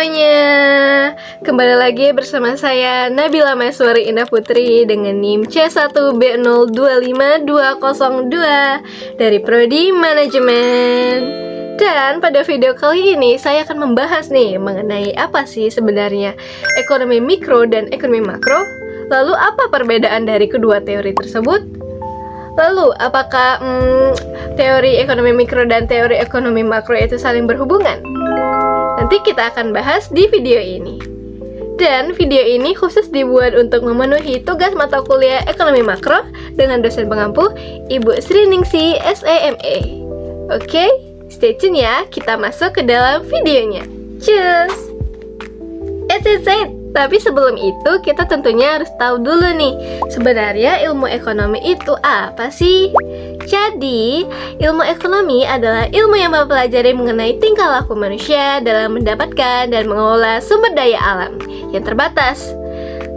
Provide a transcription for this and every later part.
semuanya, kembali lagi bersama saya Nabila Maheswari Indah Putri dengan NIM C1B025202 dari Prodi Manajemen. Dan pada video kali ini saya akan membahas nih mengenai apa sih sebenarnya ekonomi mikro dan ekonomi makro. Lalu apa perbedaan dari kedua teori tersebut? Lalu, apakah teori ekonomi mikro dan teori ekonomi makro itu saling berhubungan? Nanti kita akan bahas di video ini. Dan video ini khusus dibuat untuk memenuhi tugas mata kuliah ekonomi makro dengan dosen pengampu Ibu Sri Ningsi SEME. Oke, stay tune ya, kita masuk ke dalam videonya. Cus! Tapi sebelum itu kita tentunya harus tahu dulu nih, sebenarnya ilmu ekonomi itu apa sih? Jadi, ilmu ekonomi adalah ilmu yang mempelajari mengenai tingkah laku manusia dalam mendapatkan dan mengelola sumber daya alam yang terbatas.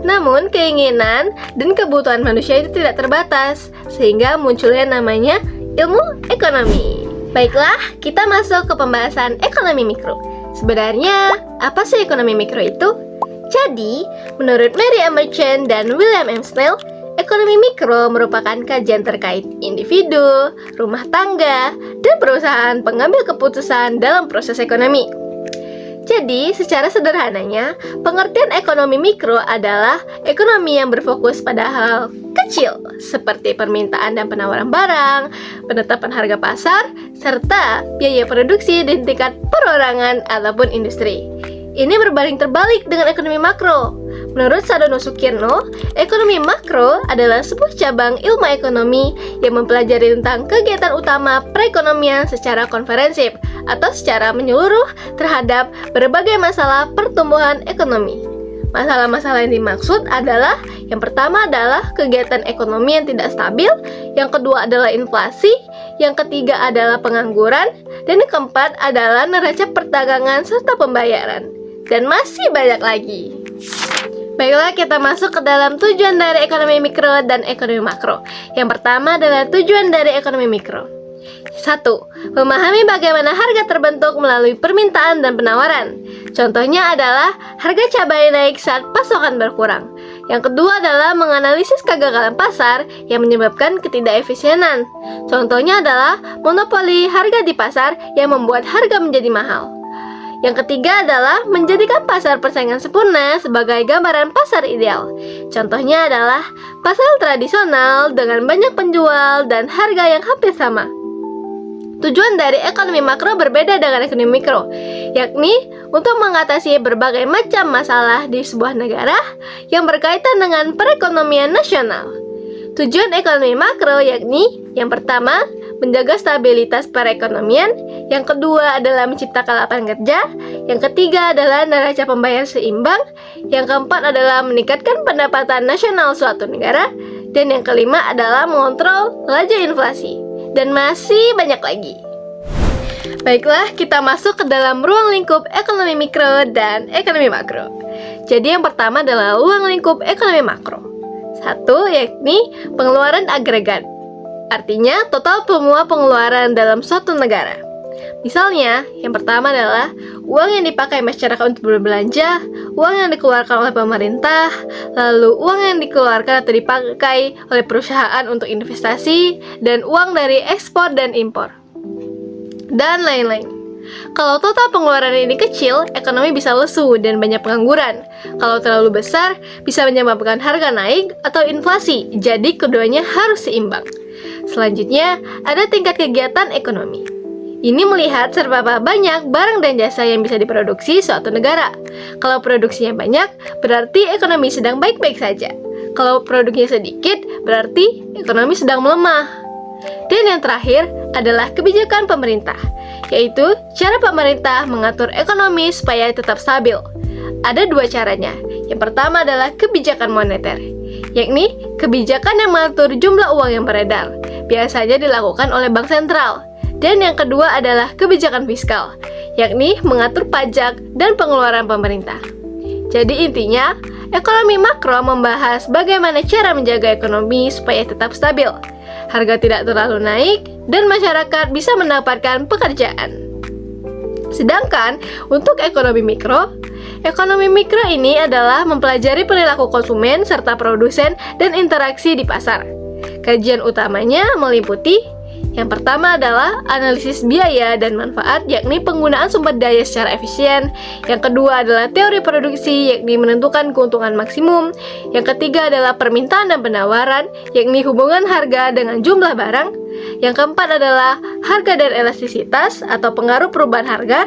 Namun, keinginan dan kebutuhan manusia itu tidak terbatas, sehingga munculnya namanya ilmu ekonomi. Baiklah, kita masuk ke pembahasan ekonomi mikro. Sebenarnya, apa sih ekonomi mikro itu? Jadi, menurut Mary M. Merchant dan William M. Snell, ekonomi mikro merupakan kajian terkait individu, rumah tangga, dan perusahaan pengambil keputusan dalam proses ekonomi. Jadi, secara sederhananya, pengertian ekonomi mikro adalah ekonomi yang berfokus pada hal kecil, seperti permintaan dan penawaran barang, penetapan harga pasar, serta biaya produksi di tingkat perorangan ataupun industri. Ini berbanding terbalik dengan ekonomi makro. Menurut Sadono Sukirno, ekonomi makro adalah sebuah cabang ilmu ekonomi yang mempelajari tentang kegiatan utama perekonomian secara konferensif atau secara menyeluruh terhadap berbagai masalah pertumbuhan ekonomi. Masalah-masalah yang dimaksud adalah yang pertama adalah kegiatan ekonomi yang tidak stabil, yang kedua adalah inflasi, yang ketiga adalah pengangguran, dan yang keempat adalah neraca perdagangan serta pembayaran. Dan masih banyak lagi. Baiklah, kita masuk ke dalam tujuan dari ekonomi mikro dan ekonomi makro. Yang pertama adalah tujuan dari ekonomi mikro. 1. Memahami bagaimana harga terbentuk melalui permintaan dan penawaran. Contohnya adalah harga cabai naik saat pasokan berkurang. Yang kedua adalah menganalisis kegagalan pasar yang menyebabkan ketidakefisienan. Contohnya adalah monopoli harga di pasar yang membuat harga menjadi mahal. Yang ketiga adalah menjadikan pasar persaingan sempurna sebagai gambaran pasar ideal. Contohnya adalah pasar tradisional dengan banyak penjual dan harga yang hampir sama. Tujuan dari ekonomi makro berbeda dengan ekonomi mikro, yakni untuk mengatasi berbagai macam masalah di sebuah negara yang berkaitan dengan perekonomian nasional. Tujuan ekonomi makro yakni yang pertama, menjaga stabilitas perekonomian, yang kedua adalah menciptakan lapangan kerja, yang ketiga adalah neraca pembayaran seimbang, yang keempat adalah meningkatkan pendapatan nasional suatu negara, dan yang kelima adalah mengontrol laju inflasi, dan masih banyak lagi. Baiklah, kita masuk ke dalam ruang lingkup ekonomi mikro dan ekonomi makro. Jadi yang pertama adalah ruang lingkup ekonomi makro. 1, yakni pengeluaran agregat. Artinya total semua pengeluaran dalam suatu negara. Misalnya, yang pertama adalah uang yang dipakai masyarakat untuk berbelanja, uang yang dikeluarkan oleh pemerintah, lalu uang yang dikeluarkan atau dipakai oleh perusahaan untuk investasi, dan uang dari ekspor dan impor, dan lain-lain. Kalau total pengeluaran ini kecil, ekonomi bisa lesu dan banyak pengangguran. Kalau terlalu besar, bisa menyebabkan harga naik atau inflasi, jadi keduanya harus seimbang. Selanjutnya, ada tingkat kegiatan ekonomi. Ini melihat seberapa banyak barang dan jasa yang bisa diproduksi suatu negara. Kalau produksinya banyak, berarti ekonomi sedang baik-baik saja. Kalau produknya sedikit, berarti ekonomi sedang melemah. Dan yang terakhir adalah kebijakan pemerintah, yaitu cara pemerintah mengatur ekonomi supaya tetap stabil. Ada dua caranya. Yang pertama adalah kebijakan moneter, yakni kebijakan yang mengatur jumlah uang yang beredar, biasanya dilakukan oleh bank sentral. Dan yang kedua adalah kebijakan fiskal, yakni mengatur pajak dan pengeluaran pemerintah. Jadi intinya, ekonomi makro membahas bagaimana cara menjaga ekonomi supaya tetap stabil, harga tidak terlalu naik, dan masyarakat bisa mendapatkan pekerjaan. Sedangkan untuk ekonomi mikro, Ekonomi mikro ini adalah mempelajari perilaku konsumen serta produsen dan interaksi di pasar. Kajian utamanya meliputi yang pertama adalah analisis biaya dan manfaat, yakni penggunaan sumber daya secara efisien. Yang kedua adalah teori produksi, yakni menentukan keuntungan maksimum. Yang ketiga adalah permintaan dan penawaran, yakni hubungan harga dengan jumlah barang. Yang keempat adalah harga dan elastisitas atau pengaruh perubahan harga.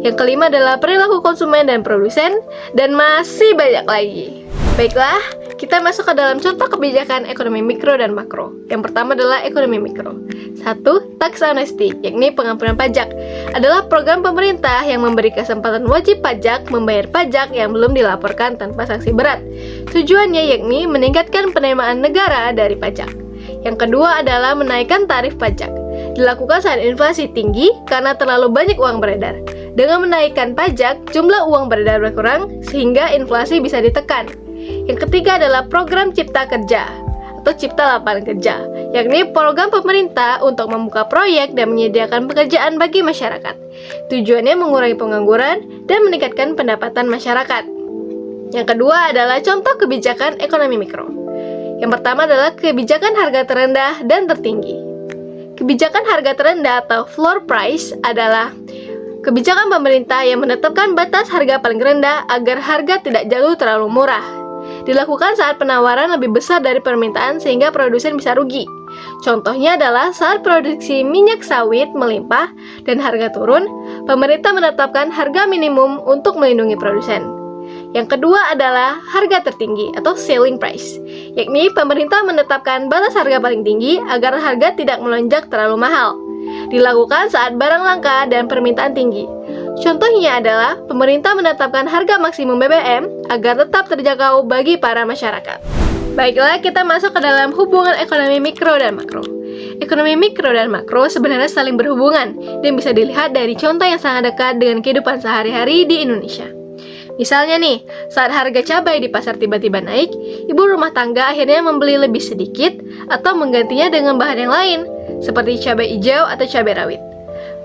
Yang kelima adalah perilaku konsumen dan produsen, dan masih banyak lagi. Baiklah, kita masuk ke dalam contoh kebijakan ekonomi mikro dan makro. Yang pertama adalah ekonomi mikro. 1. Tax amnesty, yakni pengampunan pajak, adalah program pemerintah yang memberi kesempatan wajib pajak membayar pajak yang belum dilaporkan tanpa sanksi berat. Tujuannya yakni meningkatkan penerimaan negara dari pajak. Yang kedua adalah menaikkan tarif pajak. Dilakukan saat inflasi tinggi karena terlalu banyak uang beredar. Dengan menaikkan pajak, jumlah uang beredar berkurang sehingga inflasi bisa ditekan. Yang ketiga adalah program Cipta Kerja atau Cipta Lapangan Kerja, yakni program pemerintah untuk membuka proyek dan menyediakan pekerjaan bagi masyarakat. Tujuannya mengurangi pengangguran dan meningkatkan pendapatan masyarakat. Yang kedua adalah contoh kebijakan ekonomi mikro. Yang pertama adalah kebijakan harga terendah dan tertinggi. Kebijakan harga terendah atau floor price adalah kebijakan pemerintah yang menetapkan batas harga paling rendah agar harga tidak jatuh terlalu murah. Dilakukan saat penawaran lebih besar dari permintaan sehingga produsen bisa rugi. Contohnya adalah saat produksi minyak sawit melimpah dan harga turun, pemerintah menetapkan harga minimum untuk melindungi produsen. Yang kedua adalah harga tertinggi atau selling price, yakni pemerintah menetapkan batas harga paling tinggi agar harga tidak melonjak terlalu mahal. Dilakukan saat barang langka dan permintaan tinggi. Contohnya adalah pemerintah menetapkan harga maksimum BBM agar tetap terjangkau bagi para masyarakat. Baiklah, kita masuk ke dalam hubungan ekonomi mikro dan makro. Ekonomi mikro dan makro sebenarnya saling berhubungan dan bisa dilihat dari contoh yang sangat dekat dengan kehidupan sehari-hari di Indonesia. Misalnya nih, saat harga cabai di pasar tiba-tiba naik, ibu rumah tangga akhirnya membeli lebih sedikit atau menggantinya dengan bahan yang lain, seperti cabai hijau atau cabai rawit.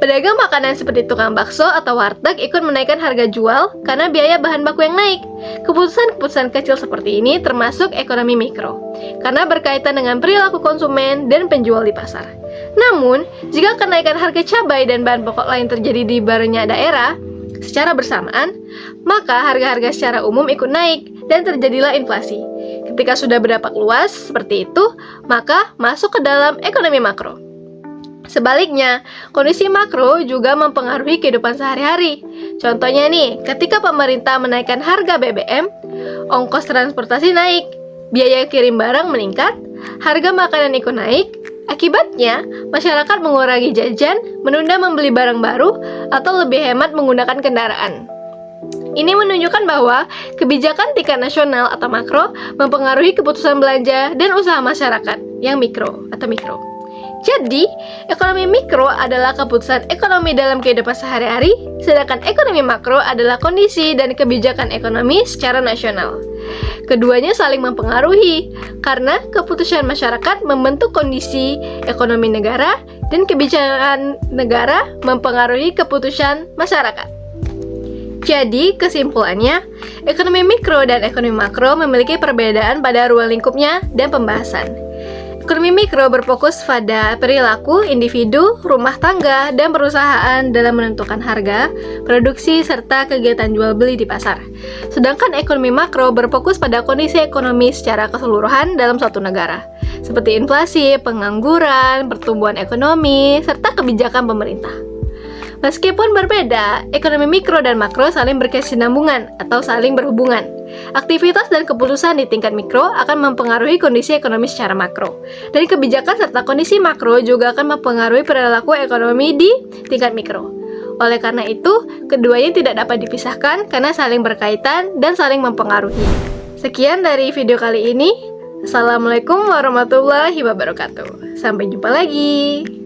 Pedagang makanan seperti tukang bakso atau warteg ikut menaikkan harga jual karena biaya bahan baku yang naik. Keputusan-keputusan kecil seperti ini termasuk ekonomi mikro, karena berkaitan dengan perilaku konsumen dan penjual di pasar. Namun, jika kenaikan harga cabai dan bahan pokok lain terjadi di banyak daerah secara bersamaan, maka harga-harga secara umum ikut naik dan terjadilah inflasi. Ketika sudah berdampak luas seperti itu, maka masuk ke dalam ekonomi makro. Sebaliknya, kondisi makro juga mempengaruhi kehidupan sehari-hari. Contohnya nih, ketika pemerintah menaikkan harga BBM, ongkos transportasi naik, biaya kirim barang meningkat, harga makanan ikut naik. Akibatnya, masyarakat mengurangi jajan, menunda membeli barang baru, atau lebih hemat menggunakan kendaraan. Ini menunjukkan bahwa kebijakan tingkat nasional atau makro mempengaruhi keputusan belanja dan usaha masyarakat yang mikro atau mikro. Jadi, ekonomi mikro adalah keputusan ekonomi dalam kehidupan sehari-hari, sedangkan ekonomi makro adalah kondisi dan kebijakan ekonomi secara nasional. Keduanya saling mempengaruhi, karena keputusan masyarakat membentuk kondisi ekonomi negara, dan kebijakan negara mempengaruhi keputusan masyarakat. Jadi, kesimpulannya, ekonomi mikro dan ekonomi makro memiliki perbedaan pada ruang lingkupnya dan pembahasan. Ekonomi mikro berfokus pada perilaku individu, rumah tangga, dan perusahaan dalam menentukan harga, produksi, serta kegiatan jual beli di pasar. Sedangkan ekonomi makro berfokus pada kondisi ekonomi secara keseluruhan dalam suatu negara, seperti inflasi, pengangguran, pertumbuhan ekonomi, serta kebijakan pemerintah. Meskipun berbeda, ekonomi mikro dan makro saling berkesinambungan atau saling berhubungan. Aktivitas dan keputusan di tingkat mikro akan mempengaruhi kondisi ekonomi secara makro, dan kebijakan serta kondisi makro juga akan mempengaruhi perilaku ekonomi di tingkat mikro. Oleh karena itu, keduanya tidak dapat dipisahkan karena saling berkaitan dan saling mempengaruhi. Sekian dari video kali ini. Assalamualaikum warahmatullahi wabarakatuh. Sampai jumpa lagi.